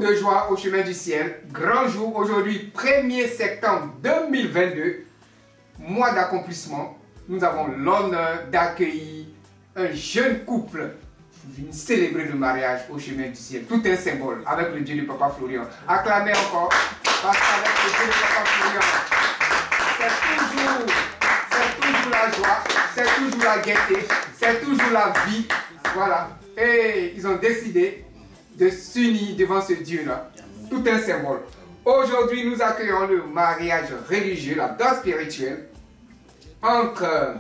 de joie au chemin du ciel. Grand jour aujourd'hui, 1er septembre 2022. Mois d'accomplissement. Nous avons l'honneur d'accueillir un jeune couple venu célébrer le mariage au chemin du ciel. Tout un symbole avec le Dieu du Papa Florian. Acclamez encore. Parce qu'avec le Dieu du Papa Florian, c'est toujours la joie, c'est toujours la gaieté, c'est toujours la vie. Voilà. Et ils ont décidé de s'unir devant ce Dieu-là. Tout un symbole. Aujourd'hui, nous accueillons le mariage religieux, la danse spirituelle, entre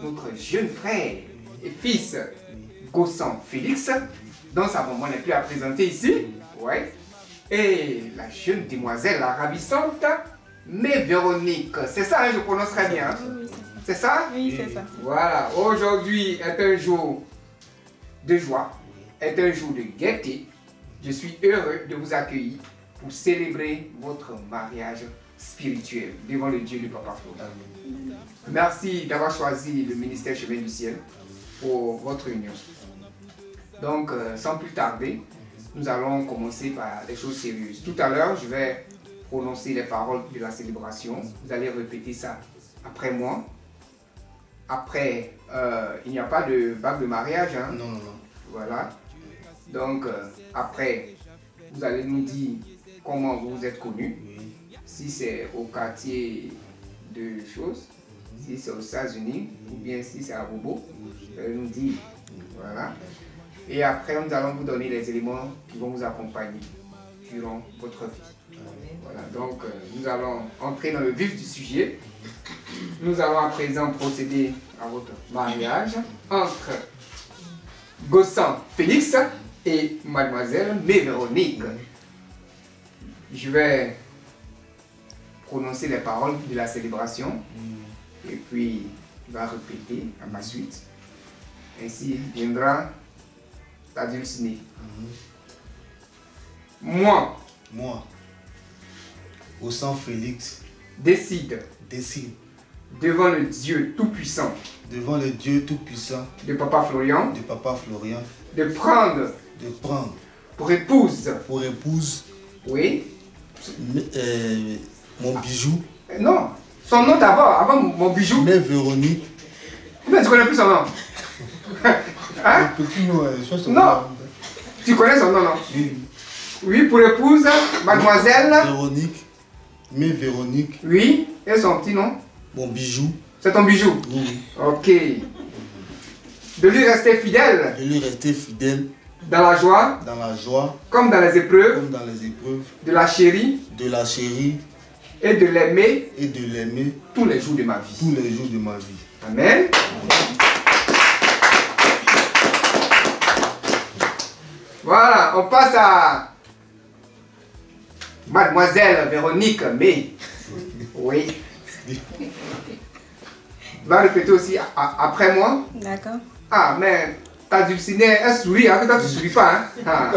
notre jeune frère et fils, Gossan Félix, dont sa maman n'est plus à présenter ici. Ouais. Et la jeune demoiselle, la ravissante, mais Véronique. C'est ça, hein, je prononce très bien. Hein? Oui, c'est ça? Oui, c'est ça. Voilà. Aujourd'hui est un jour de joie, est un jour de gaieté. Je suis heureux de vous accueillir pour célébrer votre mariage spirituel devant le Dieu du Papa Florian. Merci d'avoir choisi le ministère Chemin du Ciel pour votre union. Donc, sans plus tarder, nous allons commencer par les choses sérieuses. Tout à l'heure, je vais prononcer les paroles de la célébration. Vous allez répéter ça après moi. Après, il n'y a pas de bague de mariage. Hein? Non, non, non. Voilà. Donc, après, vous allez nous dire comment vous vous êtes connus. Si c'est au quartier de choses, si c'est aux États-Unis, ou bien si c'est à Bobo, vous allez nous dire. Voilà. Et après, nous allons vous donner les éléments qui vont vous accompagner durant votre vie. Voilà. Donc, nous allons entrer dans le vif du sujet. Nous allons à présent procéder à votre mariage entre Gossan Félix et mademoiselle Véronique. Je vais prononcer les paroles de la célébration et puis il va répéter à ma suite. Ainsi viendra la dulcinée. Moi, Gossan Félix, décide devant le Dieu Tout-Puissant, de Papa Florian, de prendre pour épouse, oui, mon bijou, non, son nom d'abord, avant mon bijou. mais Véronique. Mais tu connais plus son nom. Hein? Le petit nom, je pense que non, tu connais son nom, non? Oui. Oui, pour épouse, mademoiselle Véronique, mais Véronique. Oui, et son petit nom? Mon bijou. C'est ton bijou? Oui. Ok. De lui rester fidèle. Dans la joie. Comme dans les épreuves. De la chérie. Et de l'aimer. Tous les jours de ma vie. Amen. Voilà, on passe à mademoiselle Véronique, mais oui. Va répéter aussi après moi. D'accord. Ah, mais ta dulcinée, elle sourit, hein, que toi tu souris pas. Hein? Ah.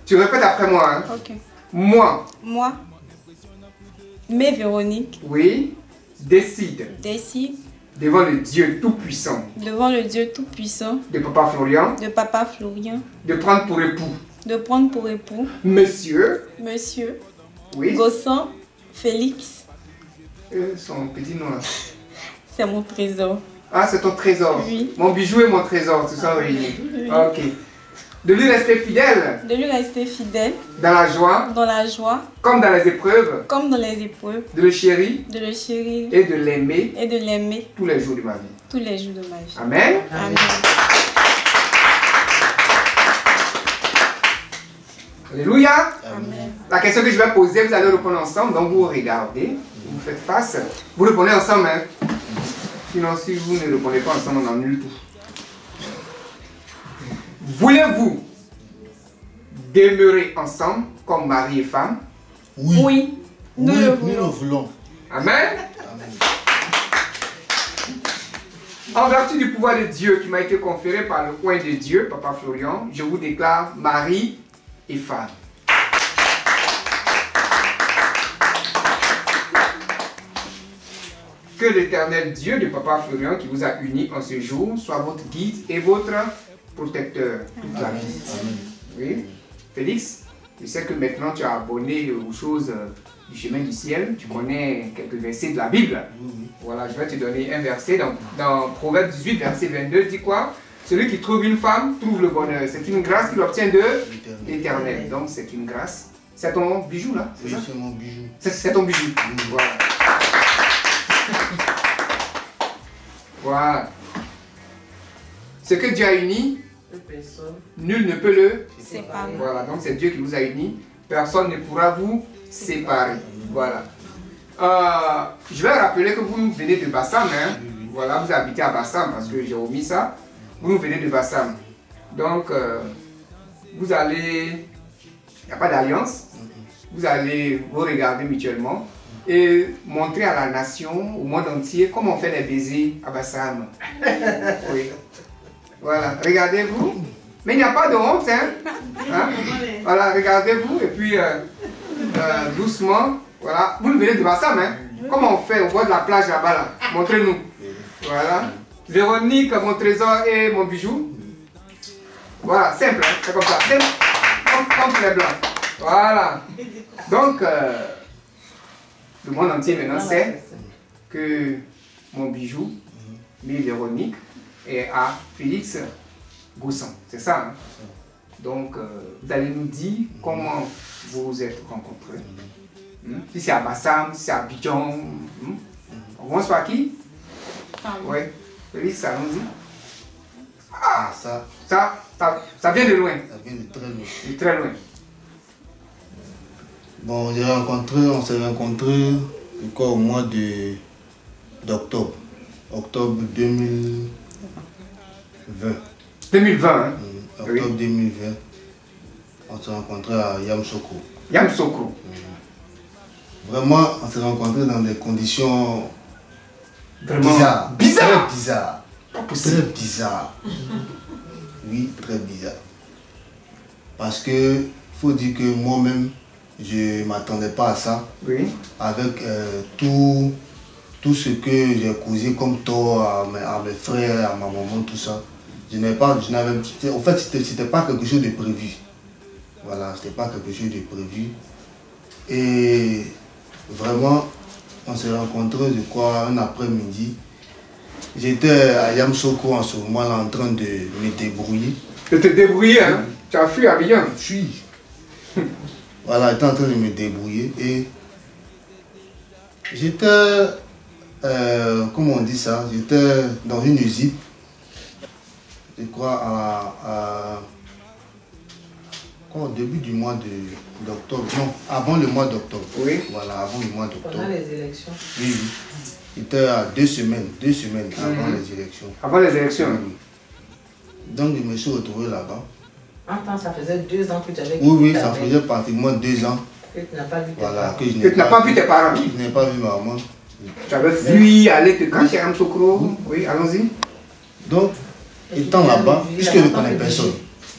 Tu répètes après moi. Hein? Ok. Moi, mais Véronique, oui, décide devant le Dieu Tout-Puissant, de Papa Florian, de prendre pour époux, Monsieur, oui, Gossan Félix. Son petit nom là. C'est mon trésor. Ah, c'est ton trésor. Oui. Mon bijou et mon trésor, tout ça réunis. Oui. Ok. De lui rester fidèle. Dans la joie. Comme dans les épreuves. De le chérir. Et de l'aimer. Tous les jours de ma vie. Amen. Amen. Alléluia. Amen. La question que je vais poser, vous allez répondre ensemble. Donc vous regardez, vous faites face. Vous répondez ensemble. Hein? Sinon, si vous ne répondez pas ensemble, on annule tout. Voulez-vous demeurer ensemble comme mari et femme? Oui, nous le voulons. Amen. En vertu du pouvoir de Dieu qui m'a été conféré par le coin de Dieu, Papa Florian, je vous déclare mari et femme. Que l'éternel Dieu de Papa Florian qui vous a unis en ce jour soit votre guide et votre protecteur toute la vie. Oui. Félix, je sais que maintenant tu es abonné aux choses du chemin du ciel. Tu connais quelques versets de la Bible. Oui. Voilà, je vais te donner un verset. Dans Proverbe 18, verset 22, dit quoi? Celui qui trouve une femme trouve le bonheur. C'est une grâce qu'il obtient de l'Éternel. Donc c'est une grâce. C'est ton bijou là? Oui, c'est mon bijou. C'est ton bijou. Voilà. Voilà. Ce que Dieu a uni, nul ne peut le séparer. Voilà, donc c'est Dieu qui vous a unis. Personne ne pourra vous séparer. Voilà. Je vais rappeler que vous venez de Bassam. Hein? Voilà, vous habitez à Bassam parce que j'ai omis ça. Vous venez de Bassam. Donc, vous allez... Il n'y a pas d'alliance. Vous allez vous regarder mutuellement et montrer à la nation, au monde entier, comment on fait les baisers à Bassam. Oui. Voilà, regardez-vous. Mais il n'y a pas de honte, hein? Voilà, regardez-vous et puis doucement, voilà. Vous venez de Bassam, hein? Comment on fait au bord de la plage là-bas, là? Montrez-nous. Voilà. Véronique, mon trésor et mon bijou. Voilà, simple, hein? C'est comme ça. Simple, comme les blancs. Voilà. Donc, le monde entier maintenant sait que mon bijou, mais Véronique, est à Félix Goussan. C'est ça, hein? Donc, vous allez nous dire comment vous vous êtes rencontrés. Si c'est à Bassam, si c'est à Abidjan. On commence par qui? Oui. Félix, allons-y. Ah, ça vient de loin. Ça vient de très loin. De très loin. Bon, on s'est rencontrés au mois d'octobre. Octobre 2020. 2020, hein? Octobre 2020. On s'est rencontrés à Yamoussoukro. Yamoussoukro. Vraiment, on s'est rencontrés dans des conditions vraiment bizarres. Très bizarres. Très bizarre. Oui, très bizarre. Parce que, faut dire que moi-même, je ne m'attendais pas à ça. Oui. Avec tout ce que j'ai causé comme tort à mes frères, à ma maman, tout ça. En fait, c'était pas quelque chose de prévu. Voilà, c'était pas quelque chose de prévu. Et vraiment, on s'est rencontrés, je crois, un après-midi. J'étais à Yamoussoukro en ce moment-là en train de me débrouiller. De te débrouiller, hein? Tu as fui à Abidjan? Fui. Voilà, j'étais en train de me débrouiller et j'étais, comment on dit ça, j'étais dans une usine, je crois au début du mois d'octobre, non, avant le mois d'octobre. Oui. Voilà, avant le mois d'octobre. Pendant les élections. Oui. C'était à 2 semaines avant les élections. Avant les élections? Oui. Donc je me suis retrouvé là-bas. En temps, ça faisait 2 ans que tu avais... Oui, ça faisait pratiquement 2 ans. Que tu n'as pas vu tes Voilà, parents. que je Que tu n'as pas vu tes parents? Je n'ai pas vu ma maman. Tu avais fui, aller te cacher à Yamoussoukro? Oui, allons-y. Donc, étant là-bas, puisque je ne connais personne.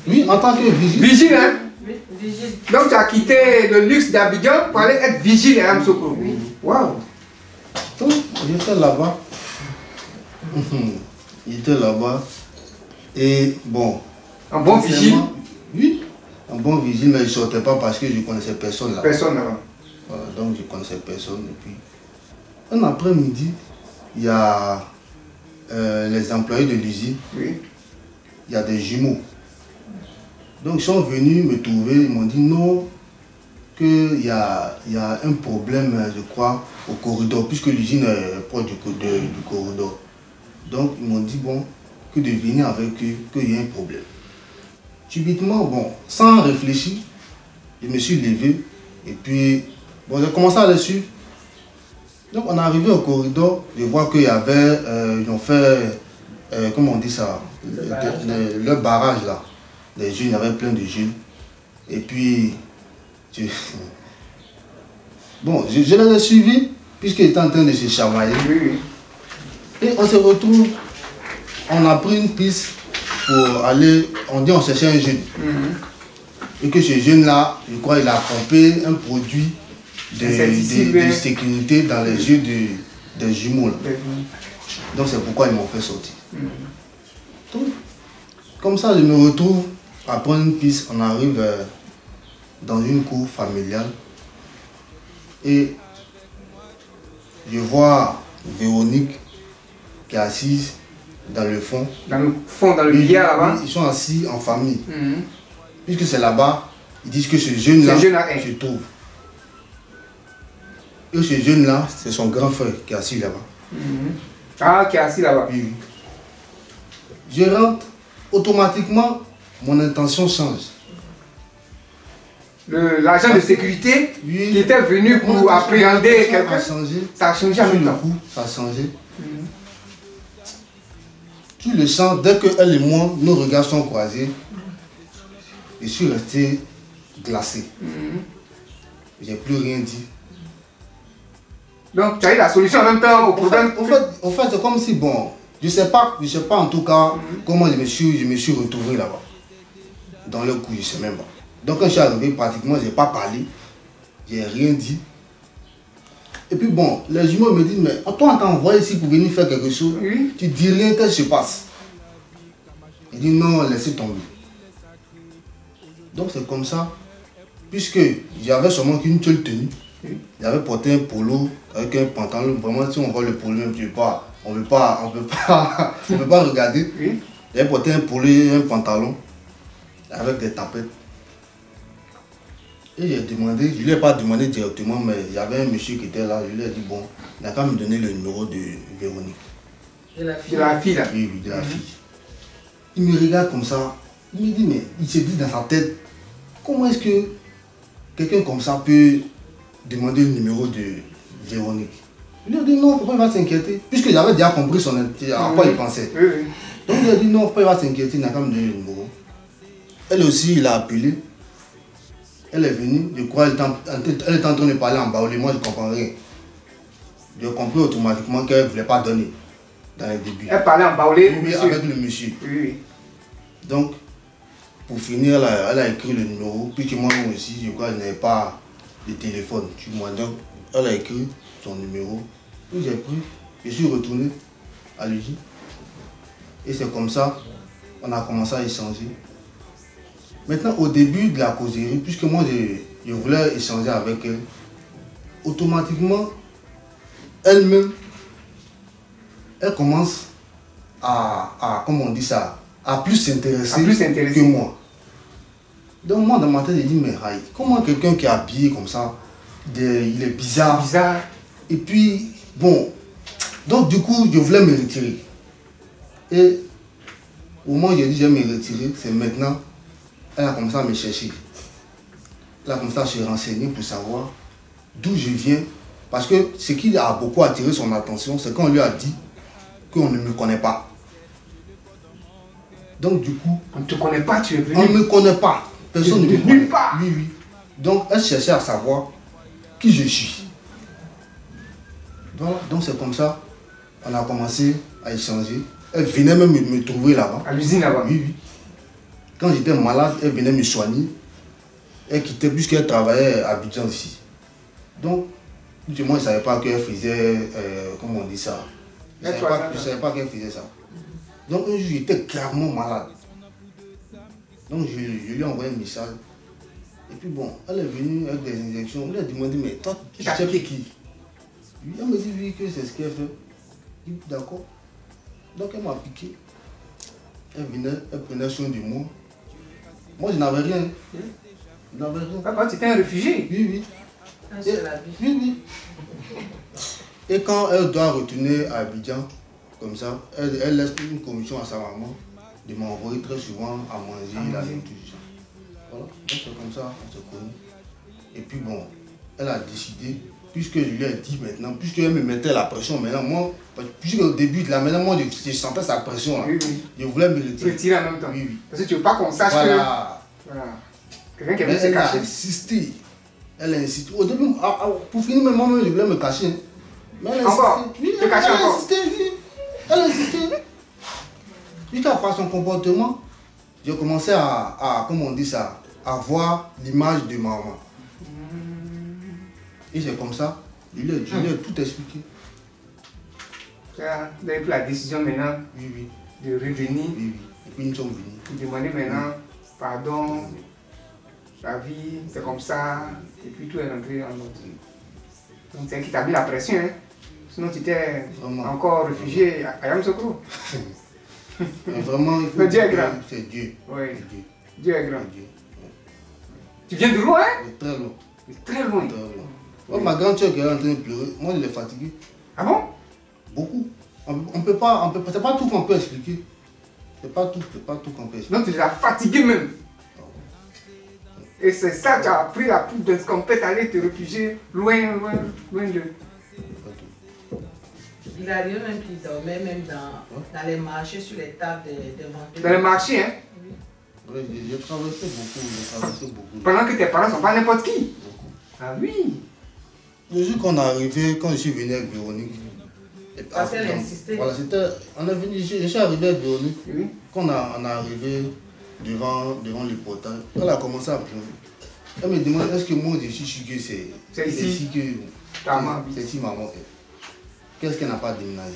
Oui, en tant que vigile. Vigile, hein? Oui, vigile. Donc tu as quitté le luxe d'Abidjan pour aller être vigile à Yamoussoukro? Oui. Waouh! Donc, j'étais là-bas. J'étais là-bas. Et bon. Un bon vigile? Oui, un bon vigile, mais je ne sortais pas parce que je ne connaissais personne là. Personne là-bas. Voilà, donc je ne connaissais personne. Et puis, un après-midi, il y a les employés de l'usine. Oui. Il y a des jumeaux. Donc ils sont venus me trouver, ils m'ont dit non, qu'il y a un problème, je crois, au corridor, puisque l'usine est proche du corridor. Donc ils m'ont dit bon, que de venir avec eux, qu'il y a un problème. Subitement, bon, sans réfléchir, je me suis levé et puis bon, j'ai commencé à les suivre. Donc on est arrivé au corridor, je vois qu'il y avait, ils ont fait, comment on dit ça, le barrage là. Les jeunes, il y avait plein de jeunes. Et puis, bon, je les ai suivis, puisqu'ils étaient en train de se chamailler. Oui, oui. Et on se retrouve, on a pris une piste pour aller, on dit on cherchait un jeune. Et que ce jeune-là, je crois, il a pompé un produit de sécurité dans les yeux des jumeaux. Là. Donc c'est pourquoi ils m'ont fait sortir. Donc, comme ça, je me retrouve après une piste, on arrive dans une cour familiale et je vois Véronique qui est assise dans le fond. Dans le fond, dans le billard là-bas. Ils sont assis en famille. Puisque c'est là-bas, ils disent que ce jeune-là se trouve. Et ce jeune-là, c'est son grand frère qui est assis là-bas. Ah, qui est assis là-bas. Oui. Je rentre, automatiquement, mon intention change. L'agent de sécurité qui était venu pour appréhender quelqu'un, ça a changé en même temps. Ça a changé. Tu le sens, dès qu'elle et moi, nos regards sont croisés, je suis resté glacé. Je n'ai plus rien dit. Donc, tu as eu la solution en même temps au problème. En fait c'est comme si, bon, je ne sais pas en tout cas comment je me suis retrouvé là-bas. Dans le coup, je ne sais même pas. Donc, quand je suis arrivé, pratiquement, je n'ai pas parlé. Je n'ai rien dit. Et puis, bon, les jumeaux me disent, mais toi, on t'a envoyé ici pour venir faire quelque chose. Oui. Tu dis rien, qu'est-ce qui se passe? Il dit, non, laissez tomber. Donc, c'est comme ça. Puisque j'avais seulement qu'une seule tenue. J'avais porté un polo avec un pantalon. Vraiment, si on voit le polo, même, on ne peut pas regarder. Oui. J'avais porté un polo et un pantalon avec des tapettes. Et j'ai demandé, je ne lui ai pas demandé directement, mais il y avait un monsieur qui était là. Je lui ai dit, bon, il a qu'à me donner le numéro de Véronique. De la fille là. Oui, de la fille. Il me regarde comme ça. Il me dit, mais il se dit dans sa tête, comment est-ce que quelqu'un comme ça peut demander le numéro de Véronique? Il lui a dit non, pourquoi il va s'inquiéter? Puisque j'avais déjà compris à quoi il pensait. Donc il a dit non, pourquoi il va s'inquiéter? Il n'a qu'à me donner le numéro. Elle aussi, il a appelé. Elle est venue, je crois, elle est en train de parler en baoulé. Moi, je ne comprends rien. J'ai compris automatiquement qu'elle ne voulait pas donner dans le début. Elle parlait en baoulé avec le monsieur. Oui. Donc, pour finir, elle a écrit le numéro. Puisque moi aussi, je crois, je n'avais pas de téléphone. Donc, elle a écrit son numéro. Puis j'ai pris, je suis retourné à l'usine. Et c'est comme ça, on a commencé à échanger. Maintenant, au début de la causerie, puisque moi je voulais échanger avec elle, automatiquement, elle-même, elle commence comment on dit ça, à plus s'intéresser que moi. Donc moi, dans ma tête, je dis, mais Rai, comment quelqu'un qui est habillé comme ça, il est bizarre. Et puis, bon, donc du coup, je voulais me retirer. Et au moment où j'ai dit, je vais me retirer, c'est maintenant. Elle a commencé à me chercher. Elle a commencé à se renseigner pour savoir d'où je viens. Parce que ce qui a beaucoup attiré son attention, c'est qu'on lui a dit qu'on ne me connaît pas. Donc du coup... On ne te connaît pas, tu es venu. On ne me connaît pas. Personne ne me connaît. Nulle part. Oui, oui. Donc elle cherchait à savoir qui je suis. Voilà. Donc c'est comme ça, on a commencé à échanger. Elle venait même me trouver là-bas. À l'usine là-bas. Oui, oui. Quand j'étais malade, elle venait me soigner. Elle quittait puisqu'elle travaillait à Abidjan aussi. Donc, moi, je ne savais pas qu'elle faisait, comment on dit ça. Je ne savais pas qu'elle faisait ça. Donc, un jour, j'étais clairement malade. Donc, je lui ai envoyé un message. Et puis, bon, elle est venue avec des injections. Elle lui a demandé, mais toi, tu sais qui? Elle me dit, oui, que c'est ce qu'elle fait. Je dis, d'accord. Donc, elle m'a piqué. Elle venait, elle prenait soin de moi. Moi, je n'avais rien. Je n'avais rien. Papa, tu étais un réfugié? Oui, oui. Oui, oui. Et quand elle doit retourner à Abidjan, comme ça, elle laisse une commission à sa maman de m'envoyer très souvent à manger, la nourriture. Voilà. Donc c'est comme ça qu'on se connaît. Et puis bon, elle a décidé, puisque je lui ai dit maintenant, puisqu'elle me mettait la pression maintenant, moi, puisque au début de la maintenant, moi je sentais sa pression. Là. Oui, oui. Je voulais me retirer. Retirer en même temps. Oui, oui. Parce que tu ne veux pas qu'on sache que... Voilà. Quelqu'un qui a se cacher. Elle a insisté. Elle a insisté. Au début, pour finir, moi-même, je voulais me cacher. Mais elle a insisté. Encore? Oui, elle a insisté, oui. Elle a insisté. Jusqu'à par son comportement, j'ai commencé à, comment on dit ça, à voir l'image de maman. Et c'est comme ça, je lui ai tout expliqué. Vous avez pris la décision maintenant oui, oui. de revenir. Oui, oui. Et puis nous sommes venus. Vous demandez maintenant pardon, la vie, c'est comme ça, et puis tout est rentré en ordre. Donc c'est qui t'a mis la pression, hein. Sinon tu t'es encore réfugié à Yamoussoukro. Mais vraiment, il faut Mais Dieu est dire grand. que c'est Dieu. Oui, C'est Dieu. Dieu est grand. C'est Dieu. Tu viens de loin, hein? C'est très long. C'est très loin. Très long. Oh, ma grande soeur qui est en train de pleurer, moi je l'ai fatiguée. Ah bon? Beaucoup. On peut pas, c'est pas tout qu'on peut expliquer. C'est pas tout qu'on peut expliquer. Donc tu les as fatigués même. Et c'est ça, tu as pris la poudre de scampette, aller te réfugier loin de... C'est pas tout. Il arrive même qu'il dormait même dans les marchés, sur les tables des vendeurs. Dans le marché, hein? Ouais, j'ai traversé beaucoup. Pendant que tes parents sont pas n'importe qui. Beaucoup. Ah oui. Le jour qu'on est arrivé, quand je suis venu avec Véronique, Parce qu'elle insistait. voilà, on est venu, je suis arrivé avec Véronique, Oui. quand on est arrivé devant le portail, elle a commencé à pleurer. Elle me demande, est-ce que moi je suis sûr que C'est ici que ta maman. c'est ici maman est. Qu'est-ce qu'elle n'a pas déménagé?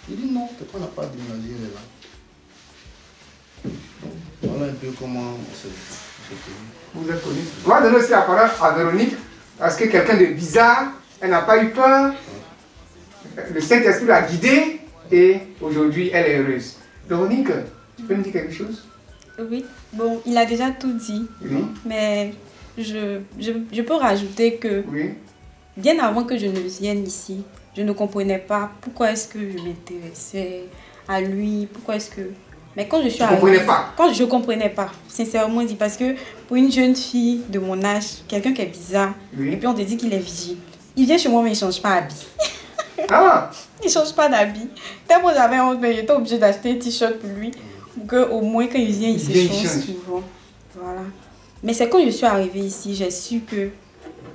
Je dis non, c'est qu'on n'a pas déménagé, elle est là. Voilà un peu comment on s'est connu. Vous êtes connus. On va donner aussi la parole à Véronique. Parce que quelqu'un de bizarre, elle n'a pas eu peur. Le Saint-Esprit l'a guidée. Et aujourd'hui, elle est heureuse. Véronique, tu peux me dire quelque chose? Oui, bon, il a déjà tout dit. Oui. Mais je peux rajouter que Oui. bien avant que je ne vienne ici, je ne comprenais pas pourquoi est-ce que je m'intéressais à lui, pourquoi est-ce que... Mais quand je suis arrivée... comprenais pas? Quand je ne comprenais pas, sincèrement dit, parce que pour une jeune fille de mon âge, quelqu'un qui est bizarre, Oui. et puis on te dit qu'il est vigile, il vient chez moi mais il ne change pas d'habit. Ah! Il ne change pas d'habit. Tellement j'avais honte, mais j'étais obligée d'acheter un t-shirt pour lui, pour qu'au moins quand il vient, il se change souvent. Voilà. Mais c'est quand je suis arrivée ici, j'ai su que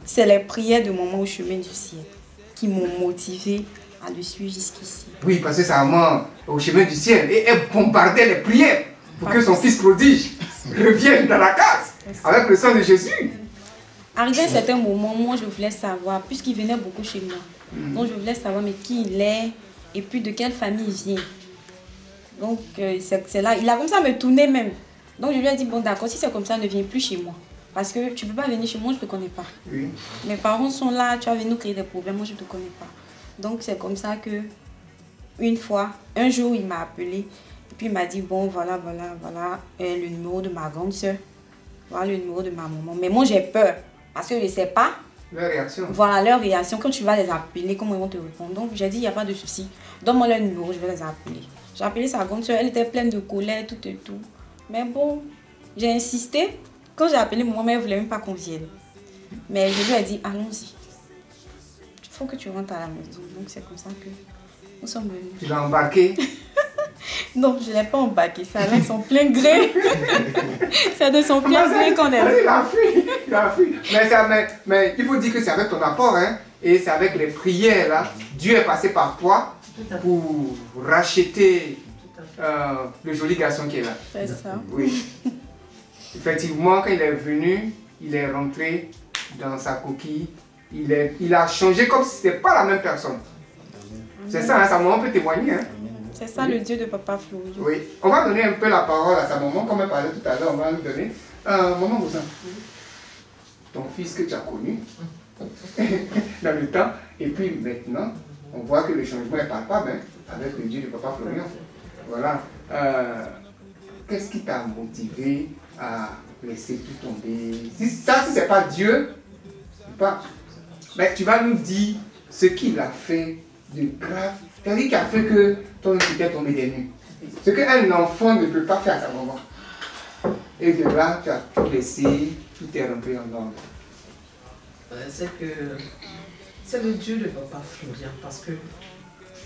c'est les prières de maman au chemin du ciel qui m'ont motivée à le suivre jusqu'ici. Oui, parce que sa maman au chemin du ciel et elle bombardait les prières pour que son fils prodige revienne dans la case avec le sang de Jésus. Arrivé à un certain moment, moi je voulais savoir, puisqu'il venait beaucoup chez moi, donc je voulais savoir mais qui il est et puis de quelle famille il vient. Donc c'est là, il a commencé à me tourner même. Donc je lui ai dit, bon d'accord, si c'est comme ça, ne viens plus chez moi. Parce que tu ne peux pas venir chez moi, je ne te connais pas. Oui. Mes parents sont là, tu vas venir nous créer des problèmes, moi je ne te connais pas. Donc c'est comme ça que, une fois, un jour il m'a appelé, et puis il m'a dit, bon voilà, le numéro de ma grande soeur, voilà le numéro de ma maman. Mais moi j'ai peur, parce que je ne sais pas, Leur réaction. voilà leur réaction, quand tu vas les appeler, comment ils vont te répondre. Donc j'ai dit, il n'y a pas de souci, donne-moi leur numéro, je vais les appeler. J'ai appelé sa grande soeur, elle était pleine de colère, tout et tout. Mais bon, j'ai insisté. Quand j'ai appelé maman, elle ne voulait même pas qu'on vienne. Mais je lui ai dit, allons-y. Il faut que tu rentres à la maison. Donc c'est comme ça que nous sommes venus. Tu l'as embarqué. Non, je ne l'ai pas embarqué. C'est avec son plein gré. C'est de son plein gré qu'on est venu. Il a fui. Mais il faut dire que c'est avec ton apport, hein. Et c'est avec les prières, là. Dieu est passé par toi pour racheter le joli garçon qui est là. C'est ça. Oui. Effectivement, quand il est venu, il est rentré dans sa coquille. Il a changé comme si ce n'était pas la même personne. C'est ça, hein, sa maman peut témoigner. Hein. C'est ça le Dieu de Papa Florian. Oui. On va donner un peu la parole à sa maman, comme elle parlait tout à l'heure, on va lui donner. Maman Boussin, ton fils que tu as connu dans le temps, et puis maintenant, on voit que le changement est palpable hein, avec le Dieu de Papa Florian. Voilà. Qu'est-ce qui t'a motivé à laisser tout tomber? Si ce n'est pas Dieu, pas. Mais tu vas nous dire ce qu'il a fait de grave, c'est-à-dire qui a fait que ton fils est tombé des nues. Ce qu'un enfant ne peut pas faire à sa maman. Et de là, tu as tout laissé, tout est rentré en ordre. C'est que c'est le Dieu de Papa Florian, parce que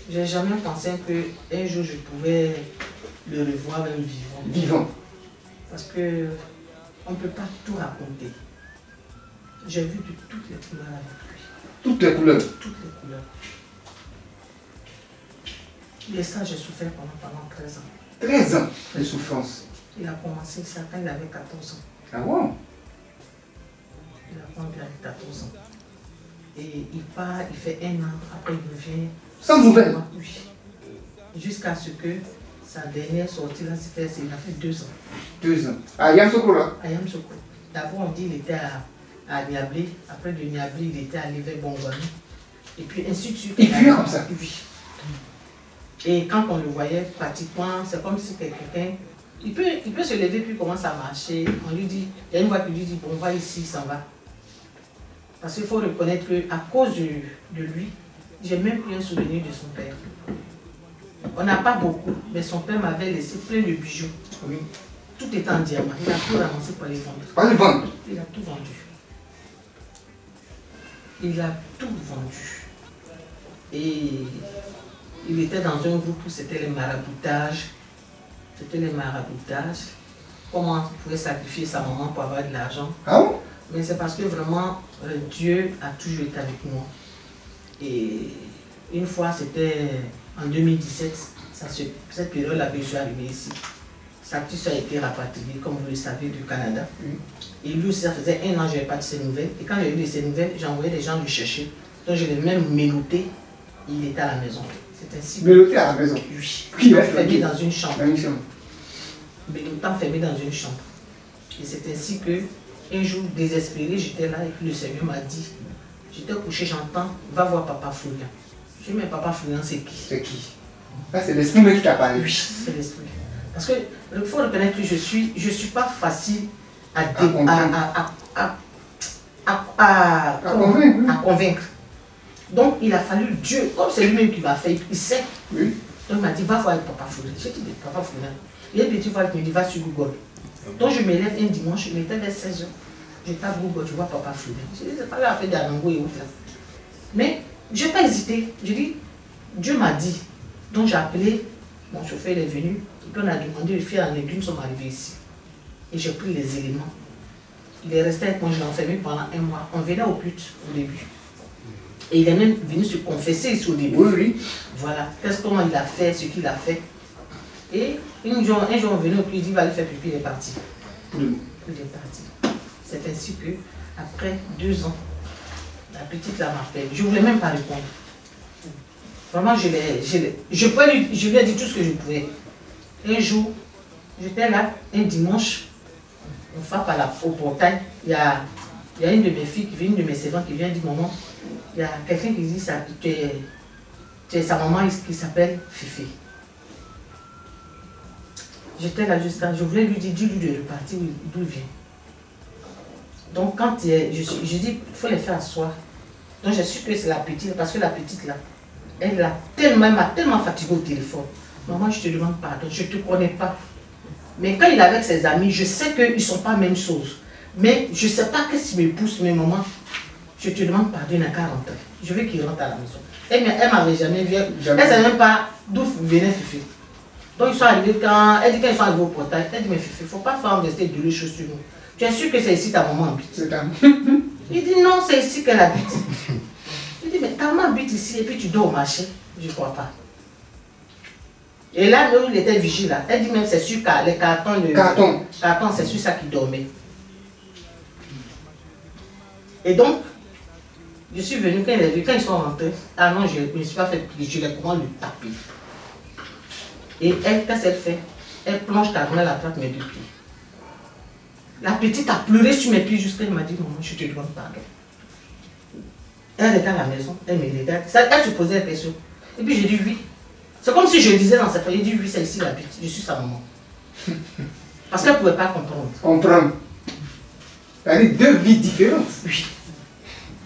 j'ai jamais pensé qu'un jour je pouvais le revoir même vivant. Vivant. Parce que on ne peut pas tout raconter. J'ai vu de toutes les couleurs avec lui. Toutes les couleurs. Toutes les couleurs. Et ça, j'ai souffert pendant 13 ans. 13 ans de souffrance. Il a commencé ça quand il avait 14 ans. Ah bon? Il a commencé avec 14 ans. Et il part, il fait 1 an, après il revient. Sans nouvelles. Oui. Jusqu'à ce que Sa dernière sortie, là, il a fait 2 ans. 2 ans. À Yamsoko, là? À Yamsoko. D'abord, on dit qu'il était à Niablé. Après de Niablé, il était allé vers Bongouani. Et puis ainsi de suite. Il vivait comme ça? Oui. Et quand on le voyait, pratiquement, c'est comme si quelqu'un... Il peut se lever puis commence à marcher. On lui dit, il y a une voix qui lui dit, bon, va ici, il s'en va. Parce qu'il faut reconnaître qu'à cause de lui, j'ai même plus un souvenir de son père. On n'a pas beaucoup, mais son père m'avait laissé plein de bijoux. Oui. Tout était en diamant. Il a tout ramassé pour les vendre. Pas les vendre? Il a tout vendu. Il a tout vendu. Et il était dans un groupe où c'était les maraboutages. C'était les maraboutages. Comment on pouvait sacrifier sa maman pour avoir de l'argent. Ah bon? Mais c'est parce que vraiment, Dieu a toujours été avec moi. Et une fois, c'était en 2017, cette période-là que je suis arrivé ici. Sa petite soeur a été rapatriée, comme vous le savez, du Canada. Et lui aussi, ça faisait 1 an que je n'avais pas de ses nouvelles. Et quand j'ai eu de ses nouvelles, j'ai envoyé des gens le chercher. Donc je l'ai même ménoté. Il était à la maison. C'est ainsi. Ménoté à la maison? Oui. Qui l'a enfermé dans une chambre. Dans une chambre. Ménoté enfermé dans une chambre. Et c'est ainsi que, un jour, désespéré, j'étais là et puis le Seigneur m'a dit, j'étais couché, j'entends, va voir Papa Florian. Je dis, mais Papa Florian, c'est qui? C'est qui? Là, c'est l'esprit même qui t'a parlé. Oui, c'est l'esprit. Parce que il faut reconnaître que je suis pas facile à convaincre. Donc il a fallu Dieu, comme c'est lui-même qui m'a fait, il sait. Oui. Donc il m'a dit, va voir Papa Florian. J'ai dit, Papa Florian. Il y a une petite fois qui me dit, va sur Google. Donc je me lève un dimanche, il était vers 16 h. Je tape Google, je vois Papa Florian. Je dis, c'est pas la fête d'Anango et autres là. Mais je n'ai pas hésité. Je dis, Dieu m'a dit. Donc j'ai appelé, mon chauffeur il est venu, et puis on a demandé de faire en aiguille, nous sommes arrivés ici. Et j'ai pris les éléments. Il est resté avec moi, je l'ai enfermé pendant 1 mois. On venait au but au début. Et il est même venu se confesser ici au début. Oui, oui. Voilà, comment il a fait, ce qu'il a fait. Et un jour on est venu, puis il dit, il va aller faire pipi, il est parti. Il est parti. C'est ainsi que, après 2 ans, la petite là m'appelle. Je ne voulais même pas répondre. Vraiment, je lui ai dit tout ce que je pouvais. Un jour, j'étais là, un dimanche, on frappe au portail. Il y a une de mes filles qui vient, une de mes servantes qui vient dire, maman, il y a quelqu'un qui dit, tu es sa maman qui s'appelle Fifi. J'étais là jusqu'à, je voulais lui dire, dis-lui de repartir d'où il vient. Donc quand je dis, il faut les faire asseoir. Donc je suis que c'est la petite, parce que la petite là, elle m'a tellement fatiguée au téléphone. Maman, je te demande pardon, je ne te connais pas. Mais quand il est avec ses amis, je sais qu'ils ne sont pas la même chose. Mais je ne sais pas qu'est-ce qui me pousse, mais maman, je te demande pardon, il n'a qu'à rentrer. Je veux qu'il rentre à la maison. Elle ne m'avait jamais vu. Elle ne savait même pas d'où venait Fifi. Donc ils sont arrivés elle dit quand ils sont arrivés au portail, elle dit mais Fifi, il ne faut pas faire rester de les choses sur nous. Tu es sûr que c'est ici ta maman habite? Il dit non, c'est ici qu'elle habite. Il dit mais ta maman habite ici et puis tu dors au marché? Je ne crois pas. Et là, il était vigile là. Elle dit même c'est sur les cartons. Carton, c'est sur ça qu'il dormait. Et donc, je suis venue quand ils sont rentrés. Ah non, je ne me suis pas fait plier, je l'ai comment le taper. Et elle, qu'est-ce qu'elle fait? Elle plonge carrément la trappe mes 2 pieds. La petite a pleuré sur mes pieds jusqu'à elle m'a dit, maman, je te demande pardon. Elle était à la maison, elle me regarde. Elle se posait la question. Et puis j'ai dit oui. C'est comme si je disais dans cette famille, j'ai dit oui, c'est ici la petite, je suis sa maman. Parce qu'elle ne pouvait pas comprendre. Comprendre. C'est-à-dire 2 vies différentes. Oui.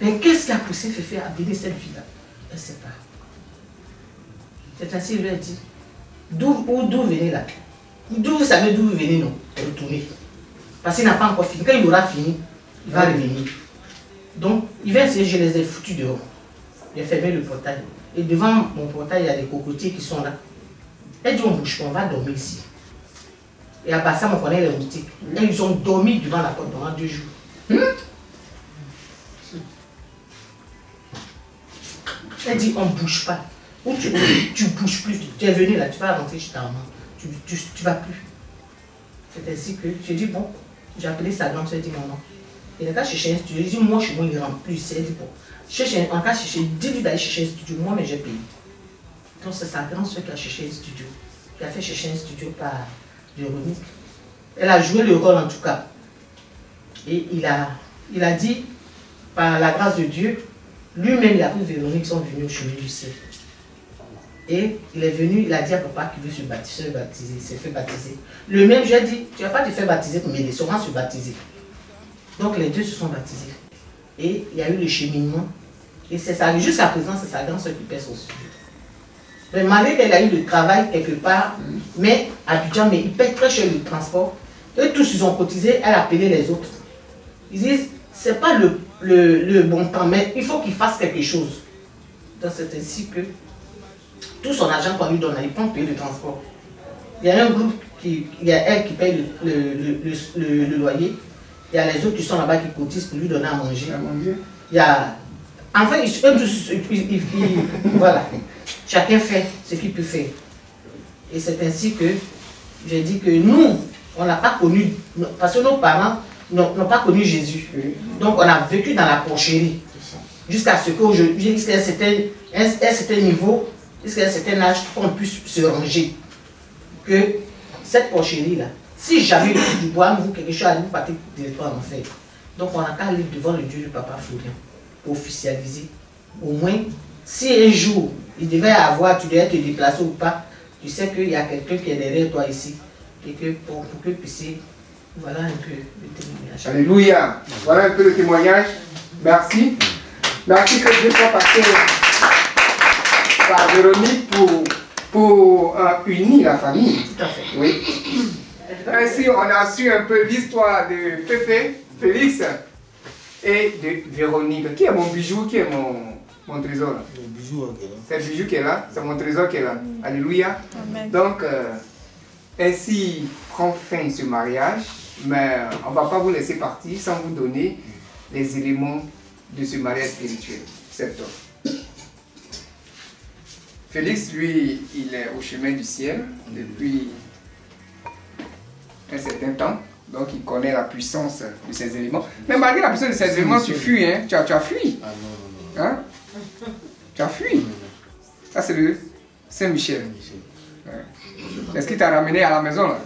Mais qu'est-ce qui a poussé Fifi à venir cette vie-là? Elle ne sait pas. C'est ainsi, il lui a dit, d'où venez là? Vous savez d'où vous venez, non? Retournez. Parce qu'il n'a pas encore fini. Quand il aura fini, il va revenir. Donc, il va essayer, je les ai foutus dehors. J'ai fermé le portail. Et devant mon portail, il y a des cocotiers qui sont là. Elle dit, on ne bouge pas, on va dormir ici. Et à Bassam, on connaît les moustiques. Et ils ont dormi devant la porte pendant 2 jours. Elle dit, on ne bouge pas. Ou tu ne bouges plus. Tu es venu là, tu vas rentrer chez ta maman. Tu ne vas plus. C'est ainsi que j'ai dit, bon, j'ai appelé sa grande soeur, elle dit, maman. Il n'a qu'à chercher un studio. Il dit, moi, chez moi, il ne rentre plus. Elle dit, bon, en cas chercher, dis-lui d'aller chercher un studio. Moi, mais j'ai payé. Donc, c'est sa grande soeur qui a cherché un studio. qui a fait chercher un studio par Véronique. Elle a joué le rôle en tout cas. Et il a dit, par la grâce de Dieu, lui-même, il a pris Véronique, sont venus au chemin du ciel. Et il est venu, il a dit à papa qu'il veut se baptiser, il s'est fait baptiser. Le même, je lui ai dit, tu ne vas pas te faire baptiser, mais les sauront se baptiser. Donc les deux se sont baptisés. Et il y a eu le cheminement. Et c'est ça, jusqu'à présent, c'est sa grande soeur qui paie son studio. Mais malgré qu'elle a eu le travail quelque part, mais à Abidjan, mais il paie très cher le transport. Eux tous, ils ont cotisé, elle a appelé les autres. Ils disent, c'est pas le bon temps, mais il faut qu'il fasse quelque chose. Donc c'est ainsi que tout son argent qu'on lui donne, il prend payer le transport. Il y a un groupe, il y a elle qui paye le loyer, il y a les autres qui sont là-bas qui cotisent pour lui donner à manger. Il y a... Enfin, voilà, chacun fait ce qu'il peut faire. Et c'est ainsi que j'ai dit que nous, on n'a pas connu, parce que nos parents n'ont pas connu Jésus. Donc on a vécu dans la porcherie. Jusqu'à ce qu'aujourd'hui, jusqu'à un certain niveau, jusqu'à un certain âge, on puisse se ranger. Que cette porcherie-là, si jamais du bois, vous quelque chose, vous partez directement en enfer. Donc on a qu'à aller devant le Dieu du Papa Florian, pour officialiser. Au moins, si un jour, il devait avoir, tu devais te déplacer ou pas, tu sais qu'il y a quelqu'un qui est derrière toi ici. Et que pour que tu puisses, voilà un peu le témoignage. Alléluia. Voilà un peu le témoignage. Merci. Merci que Dieu soit passé par Véronique pour unir la famille. Tout à fait. Oui. Ainsi, on a su un peu l'histoire de Féfé, Félix et de Véronique. Qui est mon bijou? Qui est mon trésor là? Le bijou qui est là. C'est le bijou qui est là. C'est mon trésor qui est là. Alléluia. Amen. Donc, ainsi prend fin ce mariage. Mais on ne va pas vous laisser partir sans vous donner les éléments de ce mariage spirituel. C'est top. Félix, lui, il est au chemin du ciel depuis un certain temps. Donc, il connaît la puissance de ces éléments. Mais malgré la puissance de ces éléments, tu fuis, hein? Tu as fui. Ah non. Hein? Tu as fui. Ça, c'est le Saint-Michel. Ouais. Est-ce qu'il t'a ramené à la maison, là?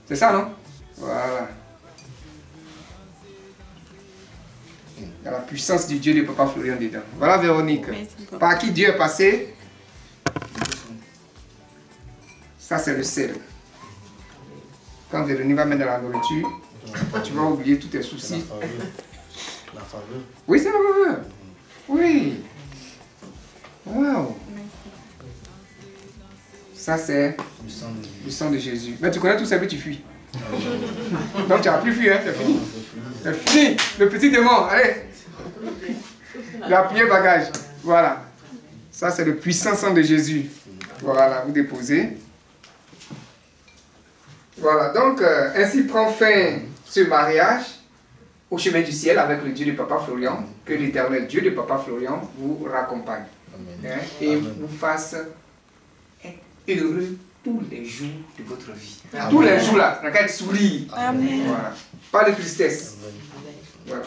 C'est ça, non? Voilà. Il y a la puissance du Dieu de Papa Florian dedans. Voilà Véronique. Par qui Dieu est passé. Ça, c'est le sel. Quand Véronique va mettre dans la nourriture, tu vas oublier tous tes soucis. La faveur. Oui, c'est la faveur. Oui. Wow. Ça, c'est le sang de Jésus. Mais tu connais tout ça, mais tu fuis. Donc tu n'as plus fui, hein, c'est fini. C'est fini, le petit démon, allez. Il a plié bagage. Voilà. Ça, c'est le puissant sang de Jésus. Voilà, vous déposez. Voilà, donc ainsi prend fin ce mariage au chemin du ciel avec le Dieu de Papa Florian. Que l'éternel Dieu de Papa Florian vous raccompagne. Hein, et vous fasse être heureux tous les jours de votre vie. Tous les jours là, on a qu'à être sourire. Amen. Voilà. Pas de tristesse. Voilà.